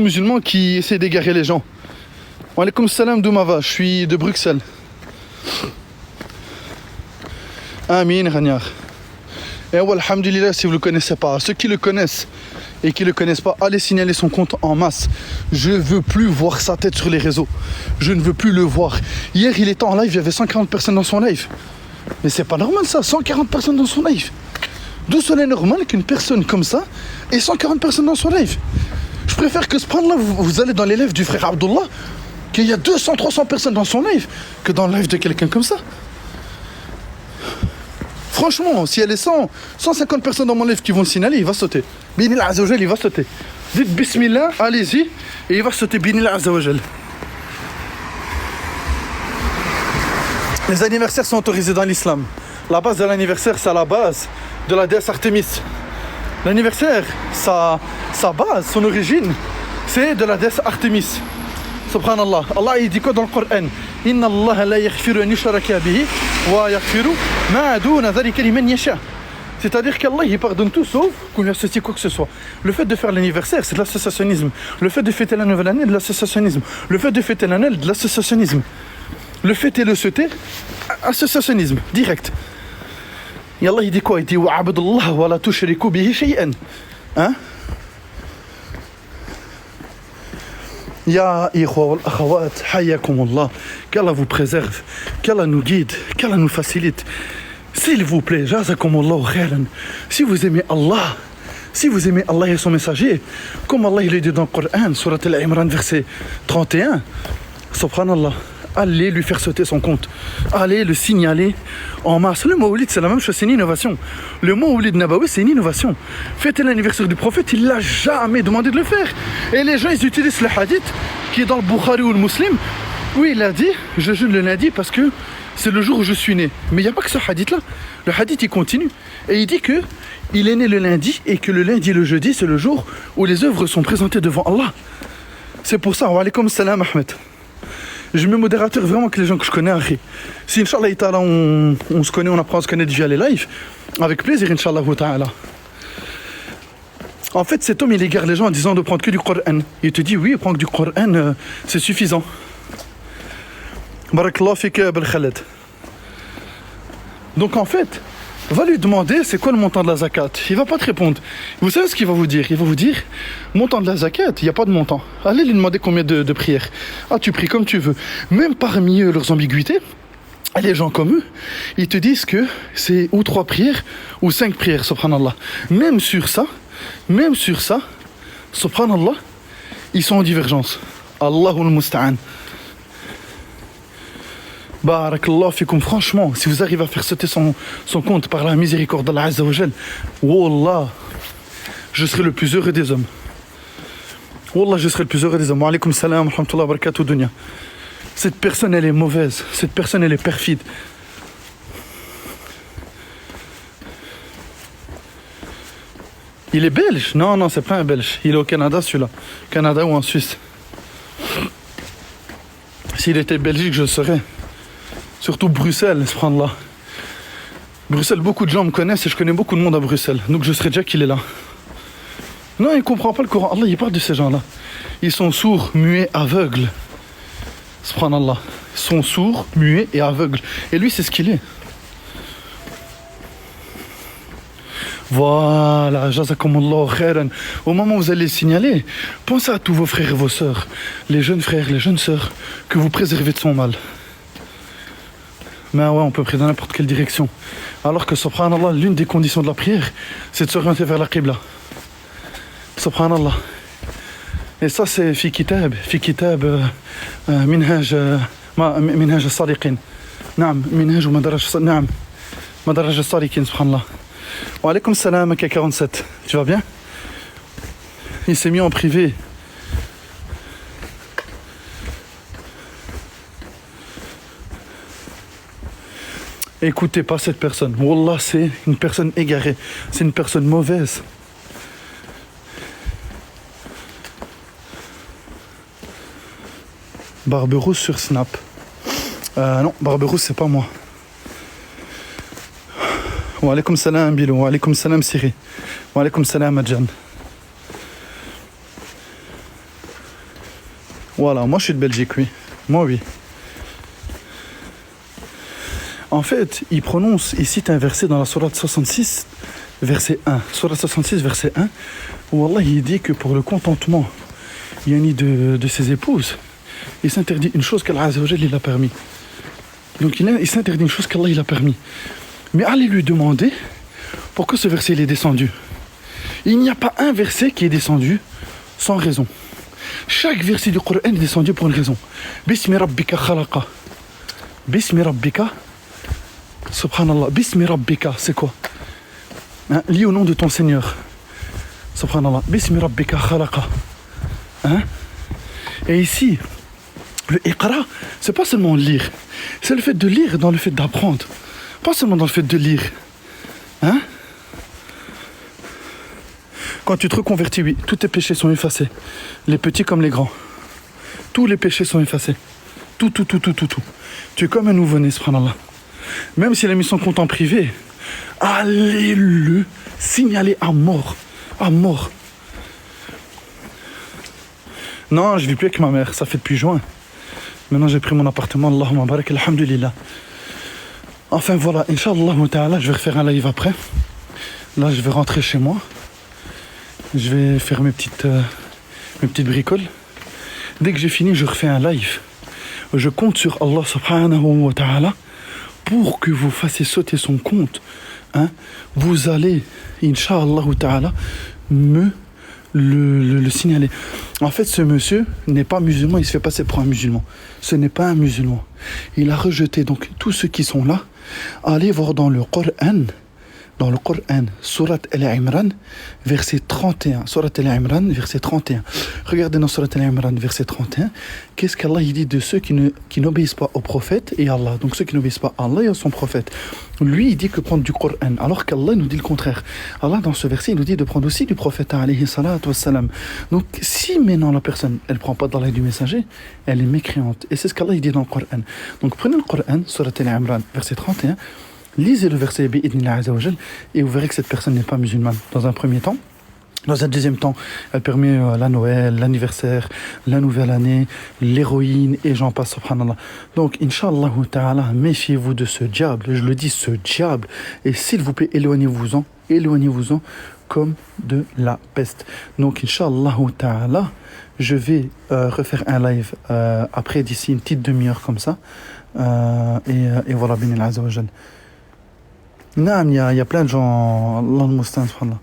musulmans qui essaient d'égarer les gens. Wa alaykoum salam Doumava, je suis de Bruxelles. Amin Ragnar. Et alhamdulillah, si vous ne le connaissez pas, ceux qui le connaissent et qui ne le connaissent pas, allez signaler son compte en masse. Je ne veux plus voir sa tête sur les réseaux. Je ne veux plus le voir. Hier, il était en live, il y avait 140 personnes dans son live. Mais c'est pas normal ça, 140 personnes dans son live. D'où cela est normal qu'une personne comme ça ait 140 personnes dans son live? Je préfère que ce point-là, vous allez dans les lives du frère Abdullah, qu'il y a 200, 300 personnes dans son live, que dans le live de quelqu'un comme ça. Franchement, si elle est 150 personnes dans mon live qui vont le signaler, il va sauter. Binillah Azzawajal, il va sauter. Dites Bismillah, allez-y, et il va sauter Binillah Azzawajal. Les anniversaires sont autorisés dans l'islam. La base de l'anniversaire, c'est la base de la déesse Artémis. L'anniversaire, sa base, son origine, c'est de la déesse Artémis. Subhanallah. Allah il dit quoi dans le Coran? Inna Allah la yaghfiru an yushraka bihi wa yaghfiru ma duna dhalika liman yasha. C'est-à-dire qu'Allah il pardonne tout sauf qu'on lui associe quoi que ce soit. Le fait de faire l'anniversaire, c'est de l'associationnisme. Le fait de fêter la nouvelle année, de l'associationnisme. Le fait de fêter l'année, de l'associationnisme. Le fêter le sauter, associationnisme, direct. Et Allah il dit quoi? Il dit wa abdullah wa la tushriku bihi shay'an. Hein? Ya ikhwa wal akhawat, hayyakumullah. Qu'Allah vous préserve, qu'Allah nous guide, qu'Allah nous facilite. S'il vous plaît, jazakumullahu khairan. Si vous aimez Allah et son messager, comme Allah il dit dans le Coran, Surat Al-Imran, verset 31, subhanallah, allez lui faire sauter son compte. Allez le signaler en masse. Le Mawlid, c'est la même chose, c'est une innovation. Le Mawlid Nabawi, c'est une innovation. Fêter l'anniversaire du prophète, il l'a jamais demandé de le faire. Et les gens, ils utilisent le hadith qui est dans le Bukhari ou le Muslim, où il a dit, je jeûne le lundi parce que c'est le jour où je suis né. Mais il n'y a pas que ce hadith-là. Le hadith, il continue. Et il dit que il est né le lundi et que le lundi et le jeudi, c'est le jour où les œuvres sont présentées devant Allah. C'est pour ça, wa alaykoum salam Ahmed. Je mets modérateur vraiment que les gens que je connais, Harry. Si Inch'Allah on se connaît, on apprend à se connaître via les lives, avec plaisir, Inch'Allah ta'ala. En fait, cet homme, il égare les gens en disant de prendre que du Coran. Il te dit, oui, prendre du Coran, c'est suffisant. Barakallahu fik Bel Khaled. Donc en fait, va lui demander c'est quoi le montant de la zakat. Il va pas te répondre. Vous savez ce qu'il va vous dire? Il va vous dire, montant de la zakat, il n'y a pas de montant. Allez lui demander combien de prières. Ah, tu pries comme tu veux. Même parmi eux, leurs ambiguïtés, les gens comme eux, ils te disent que c'est ou 3 prières ou 5 prières, subhanallah. Même sur ça, subhanallah, ils sont en divergence. Allahul Musta'an. Barakallahu fikum. Franchement, si vous arrivez à faire sauter son compte par la miséricorde d'Allah Azza wa Jal, wallah, je serai le plus heureux des hommes. Wallah, je serai le plus heureux des hommes. Wa alaykoum salam wa rahmatullahi wa barakatuh dunya. Cette personne, elle est mauvaise. Cette personne, elle est perfide. Il est belge? Non, c'est pas un belge. Il est au Canada, celui-là. Canada ou en Suisse. S'il était belgique, je le saurais. Surtout Bruxelles, subhanallah. Bruxelles, beaucoup de gens me connaissent et je connais beaucoup de monde à Bruxelles. Donc je serais déjà qu'il est là. Non, il ne comprend pas le Coran. Allah, il parle de ces gens-là. Ils sont sourds, muets, aveugles. Subhanallah. Ils sont sourds, muets et aveugles. Et lui, c'est ce qu'il est. Voilà, jazakumullahu khairan. Au moment où vous allez le signaler, pensez à tous vos frères et vos sœurs, les jeunes frères, les jeunes sœurs, que vous préservez de son mal. Mais ouais, on peut prier dans n'importe quelle direction. Alors que, subhanallah, l'une des conditions de la prière, c'est de s'orienter vers la Qibla. Subhanallah. Et ça, c'est fi kitab minhaj as-sadiqin. Naam, minhaj ou madaraj as-sadiqin, subhanallah. Wa alaykoum salam AK47. Tu vas bien? Il s'est mis en privé. Écoutez pas cette personne. Wallah, c'est une personne égarée. C'est une personne mauvaise. Barberousse sur Snap. Non, Barberousse, c'est pas moi. Wa alaykoum salam Bilou. Wa alaykoum salam Siri. Wa alaykoum salam Adjan. Voilà, moi je suis de Belgique, oui. Moi, oui. En fait, il prononce, il cite un verset dans la sourate 66, verset 1. Sourate 66, verset 1, où Allah il dit que pour le contentement de ses épouses, il s'interdit une chose qu'Allah Azza wa Jalla il a permis. Donc il s'interdit une chose qu'Allah il a permis. Mais allez lui demander pourquoi ce verset il est descendu. Il n'y a pas un verset qui est descendu sans raison. Chaque verset du Coran est descendu pour une raison. Bismi rabbika khalaqa. Bismi rabbika. Subhanallah. Bismi rabbika, c'est quoi? Hein? Lis au nom de ton Seigneur. Subhanallah. Bismi rabbika khalaqa. Hein? Et ici, le iqra, c'est pas seulement lire. C'est le fait de lire dans le fait d'apprendre. Pas seulement dans le fait de lire. Hein? Quand tu te reconvertis, oui, tous tes péchés sont effacés. Les petits comme les grands. Tous les péchés sont effacés. Tout. Tu es comme un nouveau-né, subhanallah. Même s'il a mis son compte en privé, allez le signaler à mort. À mort. Non, je vis plus avec ma mère, ça fait depuis juin. Maintenant j'ai pris mon appartement, Allahumma barak, alhamdulillah. Enfin voilà, Inch'Allah ta'ala, je vais refaire un live après. Là je vais rentrer chez moi. Je vais faire mes petites bricoles. Dès que j'ai fini, je refais un live. Je compte sur Allah subhanahu wa ta'ala pour que vous fassiez sauter son compte. Hein? Vous allez, Inch'Allah ta'ala, me le signaler. En fait, ce monsieur n'est pas musulman, il se fait passer pour un musulman. Ce n'est pas un musulman. Il a rejeté donc tous ceux qui sont là. Allez voir dans le Coran, Surat Al-Imran, verset 31. Surat Al-Imran, verset 31. Regardez dans Surat Al-Imran, verset 31. Qu'est-ce qu'Allah il dit de ceux qui n'obéissent pas au prophète et à Allah? Donc ceux qui n'obéissent pas à Allah et à son prophète. Lui, il dit que prendre du Coran, alors qu'Allah nous dit le contraire. Allah, dans ce verset, il nous dit de prendre aussi du prophète, alayhi salatu wassalam. Donc, si maintenant la personne, elle ne prend pas d'Allah et du messager, elle est mécréante. Et c'est ce qu'Allah il dit dans le Coran. Donc, prenez le Coran, Surat Al-Imran, verset 31. Lisez le verset bi'idnillah azza wa jal et vous verrez que cette personne n'est pas musulmane dans un premier temps. Dans un deuxième temps, elle permet la Noël, l'anniversaire, la nouvelle année, l'héroïne et j'en passe, subhanallah. Donc, Inch'Allah ta'ala, méfiez-vous de ce diable, je le dis, ce diable. Et s'il vous plaît, éloignez-vous-en comme de la peste. Donc, Inch'Allah ta'ala, je vais refaire un live après d'ici une petite demi-heure comme ça. Et voilà, binillah azza wa jal. Non, il y a plein de gens, Allah al-Mustan, subhanallah.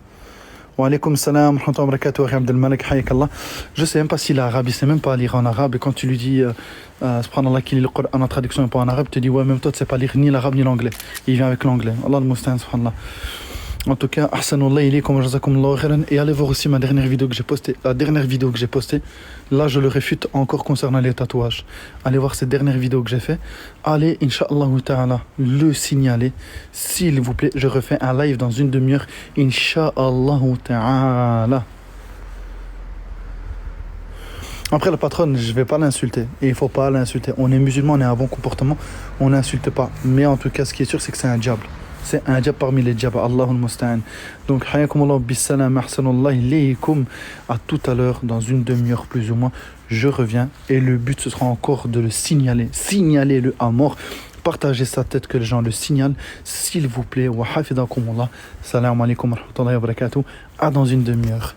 Wa alaykoum salam, wa rahmatullahi wa barakatuh, wa Abdel Malik, hayakallah. Je sais même pas s'il est arabe, il sait même pas lire en arabe. Et quand tu lui dis, subhanallah, qu'il lit le Coran en traduction et pas en arabe, tu te dis, ouais, même toi, tu sais pas lire ni l'arabe ni l'anglais. Il vient avec l'anglais. Allah al-Mustan, subhanallah. En tout cas, ahsanullah ilaykum wa jazakumullahu khairan. Et allez voir aussi ma dernière vidéo que j'ai postée. La dernière vidéo que j'ai postée, là je le réfute encore concernant les tatouages. Allez voir cette dernière vidéo que j'ai fait. Allez, Inch'Allah ta'ala, le signaler. S'il vous plaît, je refais un live dans une demi-heure. Inch'Allah ta'ala. Après la patronne, je vais pas l'insulter. Et il faut pas l'insulter. On est musulman, on est à bon comportement. On n'insulte pas. Mais en tout cas, ce qui est sûr, c'est que c'est un diable. C'est un diable parmi les diables. Allahul Musta'an. Donc, hayakumullah bissalam, ahsanullah ilaykum. À tout à l'heure, dans une demi-heure plus ou moins, je reviens. Et le but, ce sera encore de le signaler. Signalez-le à mort. Partagez sa tête que les gens le signalent. S'il vous plaît. Wa hafidakumullah. Salam alaikum wa rahmatullahi wa barakatuh. À dans une demi-heure.